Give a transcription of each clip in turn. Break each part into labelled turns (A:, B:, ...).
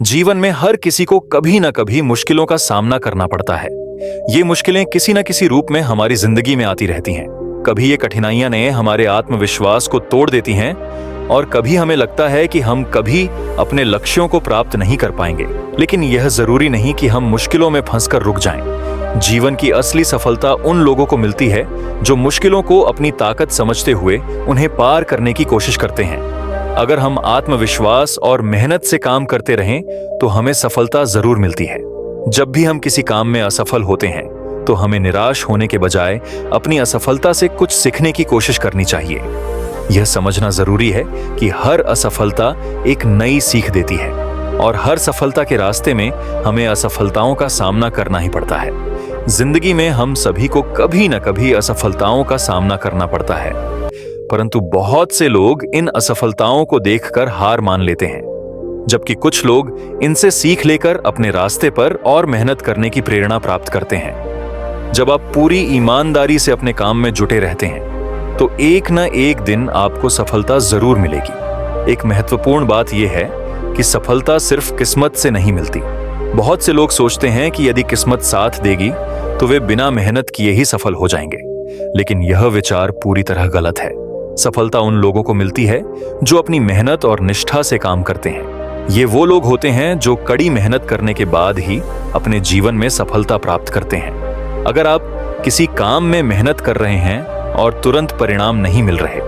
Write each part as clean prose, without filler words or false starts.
A: जीवन में हर किसी को कभी ना कभी मुश्किलों का सामना करना पड़ता है। ये मुश्किलें किसी न किसी रूप में हमारी जिंदगी में आती रहती हैं। कभी ये कठिनाइयां ने हमारे आत्मविश्वास को तोड़ देती हैं और कभी हमें लगता है कि हम कभी अपने लक्ष्यों को प्राप्त नहीं कर पाएंगे। लेकिन यह जरूरी नहीं कि हम मुश्किलों में फंसकर रुक जाएं। जीवन की असली सफलता उन लोगों को मिलती है जो मुश्किलों को अपनी ताकत समझते हुए उन्हें पार करने की कोशिश करते हैं। अगर हम आत्मविश्वास और मेहनत से काम करते रहें तो हमें सफलता जरूर मिलती है। जब भी हम किसी काम में असफल होते हैं तो हमें निराश होने के बजाय अपनी असफलता से कुछ सीखने की कोशिश करनी चाहिए। यह समझना जरूरी है कि हर असफलता एक नई सीख देती है और हर सफलता के रास्ते में हमें असफलताओं का सामना करना ही पड़ता है। जिंदगी में हम सभी को कभी न कभी असफलताओं का सामना करना पड़ता है, परंतु बहुत से लोग इन असफलताओं को देखकर हार मान लेते हैं, जबकि कुछ लोग इनसे सीख लेकर अपने रास्ते पर और मेहनत करने की प्रेरणा प्राप्त करते हैं। जब आप पूरी ईमानदारी से अपने काम में जुटे रहते हैं तो एक न एक दिन आपको सफलता जरूर मिलेगी। एक महत्वपूर्ण बात यह है कि सफलता सिर्फ किस्मत से नहीं मिलती। बहुत से लोग सोचते हैं कि यदि किस्मत साथ देगी तो वे बिना मेहनत किए ही सफल हो जाएंगे, लेकिन यह विचार पूरी तरह गलत है। सफलता उन लोगों को मिलती है जो अपनी मेहनत और निष्ठा से काम करते हैं। ये वो लोग होते हैं जो कड़ी मेहनत करने के बाद ही अपने जीवन में सफलता प्राप्त करते हैं। अगर आप किसी काम में मेहनत कर रहे हैं और तुरंत परिणाम नहीं मिल रहे,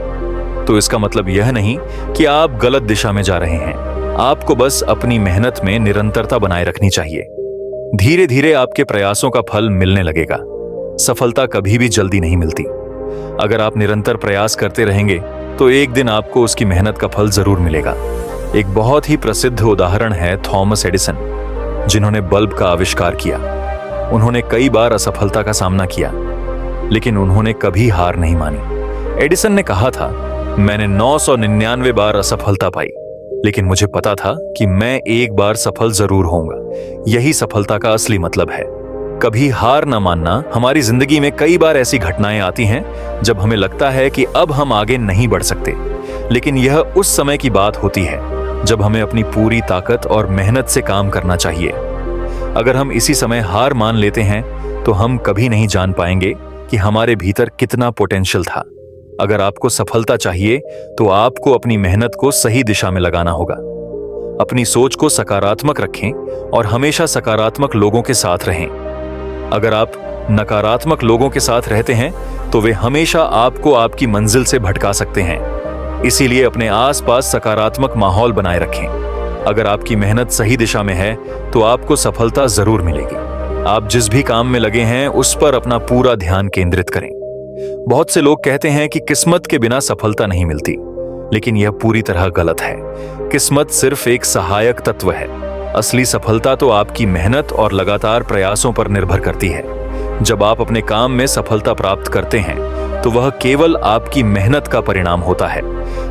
A: तो इसका मतलब यह नहीं कि आप गलत दिशा में जा रहे हैं। आपको बस अपनी मेहनत में निरंतरता बनाए रखनी चाहिए। धीरे धीरे आपके प्रयासों का फल मिलने लगेगा। सफलता कभी भी जल्दी नहीं मिलती। अगर आप निरंतर प्रयास करते रहेंगे तो एक दिन आपको उसकी मेहनत का फल जरूर मिलेगा। एक बहुत ही प्रसिद्ध उदाहरण है थॉमस एडिसन, जिन्होंने बल्ब का आविष्कार किया। उन्होंने कई बार असफलता का सामना किया, लेकिन उन्होंने कभी हार नहीं मानी। एडिसन ने कहा था, मैंने 999 बार असफलता पाई, लेकिन मुझे पता था कि मैं एक बार सफल जरूर होऊंगा। यही सफलता का असली मतलब है। कभी हार न मानना। हमारी जिंदगी में कई बार ऐसी घटनाएं आती हैं जब हमें लगता है कि अब हम आगे नहीं बढ़ सकते, लेकिन यह उस समय की बात होती है जब हमें अपनी पूरी ताकत और मेहनत से काम करना चाहिए। अगर हम इसी समय हार मान लेते हैं तो हम कभी नहीं जान पाएंगे कि हमारे भीतर कितना पोटेंशियल था। अगर आपको सफलता चाहिए तो आपको अपनी मेहनत को सही दिशा में लगाना होगा। अपनी सोच को सकारात्मक रखें और हमेशा सकारात्मक लोगों के साथ रहें। अगर आप नकारात्मक लोगों के साथ रहते हैं तो वे हमेशा आपको आपकी मंजिल से भटका सकते हैं। इसीलिए अपने आसपास सकारात्मक माहौल बनाए रखें। अगर आपकी मेहनत सही दिशा में है तो आपको सफलता जरूर मिलेगी। आप जिस भी काम में लगे हैं उस पर अपना पूरा ध्यान केंद्रित करें। बहुत से लोग कहते हैं कि किस्मत के बिना सफलता नहीं मिलती, लेकिन यह पूरी तरह गलत है। किस्मत सिर्फ एक सहायक तत्व है। असली सफलता तो आपकी मेहनत और लगातार प्रयासों पर निर्भर करती है। जब आप अपने काम में सफलता प्राप्त करते हैं तो वह केवल आपकी मेहनत का परिणाम होता है।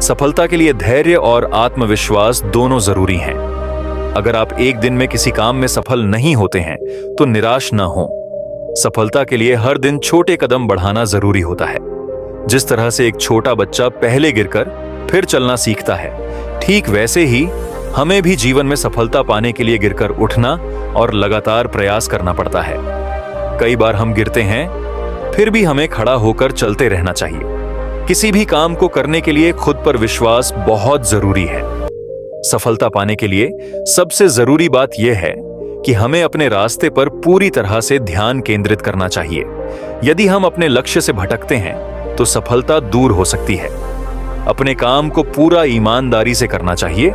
A: सफलता के लिए धैर्य और आत्मविश्वास दोनों जरूरी हैं। अगर आप एक दिन में किसी काम में सफल नहीं होते हैं तो निराश न हो। सफलता के लिए हर दिन छोटे कदम बढ़ाना जरूरी होता है। जिस तरह से एक छोटा बच्चा पहले गिरकर फिर चलना सीखता है, ठीक वैसे ही हमें भी जीवन में सफलता पाने के लिए गिरकर उठना और लगातार प्रयास करना पड़ता है। कई बार हम गिरते हैं, फिर भी हमें खड़ा होकर चलते रहना चाहिए। किसी भी काम को करने के लिए खुद पर विश्वास बहुत जरूरी है। सफलता पाने के लिए सबसे जरूरी बात यह है कि हमें अपने रास्ते पर पूरी तरह से ध्यान केंद्रित करना चाहिए। यदि हम अपने लक्ष्य से भटकते हैं तो सफलता दूर हो सकती है। अपने काम को पूरा ईमानदारी से करना चाहिए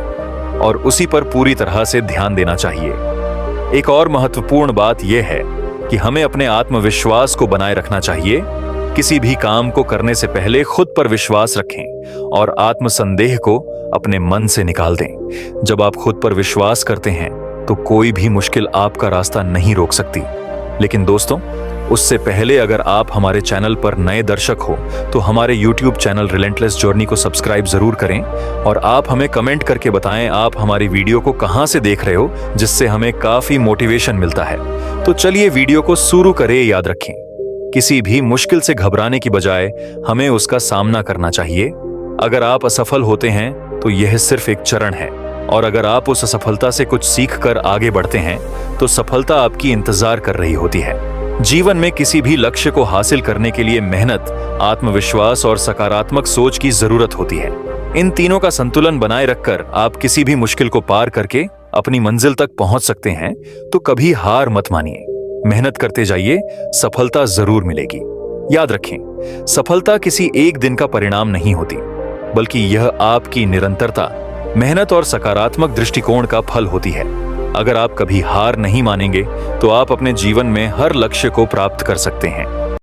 A: और उसी पर पूरी तरह से ध्यान देना चाहिए। एक और महत्वपूर्ण बात यह है कि हमें अपने आत्मविश्वास को बनाए रखना चाहिए। किसी भी काम को करने से पहले खुद पर विश्वास रखें और आत्मसंदेह को अपने मन से निकाल दें। जब आप खुद पर विश्वास करते हैं तो कोई भी मुश्किल आपका रास्ता नहीं रोक सकती। लेकिन दोस्तों, उससे पहले अगर आप हमारे चैनल पर नए दर्शक हो तो हमारे YouTube चैनल रिलेंटलेस जर्नी को सब्सक्राइब जरूर करें और आप हमें कमेंट करके बताएं आप हमारी वीडियो को कहां से देख रहे हो, जिससे हमें काफी मोटिवेशन मिलता है। तो चलिए वीडियो को शुरू करें। याद रखें, किसी भी मुश्किल से घबराने की बजाय हमें उसका सामना करना चाहिए। अगर आप असफल होते हैं तो यह सिर्फ एक चरण है, और अगर आप उस असफलता से कुछ सीख कर आगे बढ़ते हैं तो सफलता आपकी इंतजार कर रही होती है। जीवन में किसी भी लक्ष्य को हासिल करने के लिए मेहनत, आत्मविश्वास और सकारात्मक सोच की जरूरत होती है। इन तीनों का संतुलन बनाए रखकर आप किसी भी मुश्किल को पार करके अपनी मंजिल तक पहुंच सकते हैं। तो कभी हार मत मानिए, मेहनत करते जाइए, सफलता जरूर मिलेगी। याद रखें, सफलता किसी एक दिन का परिणाम नहीं होती, बल्कि यह आपकी निरंतरता, मेहनत और सकारात्मक दृष्टिकोण का फल होती है। अगर आप कभी हार नहीं मानेंगे तो आप अपने जीवन में हर लक्ष्य को प्राप्त कर सकते हैं।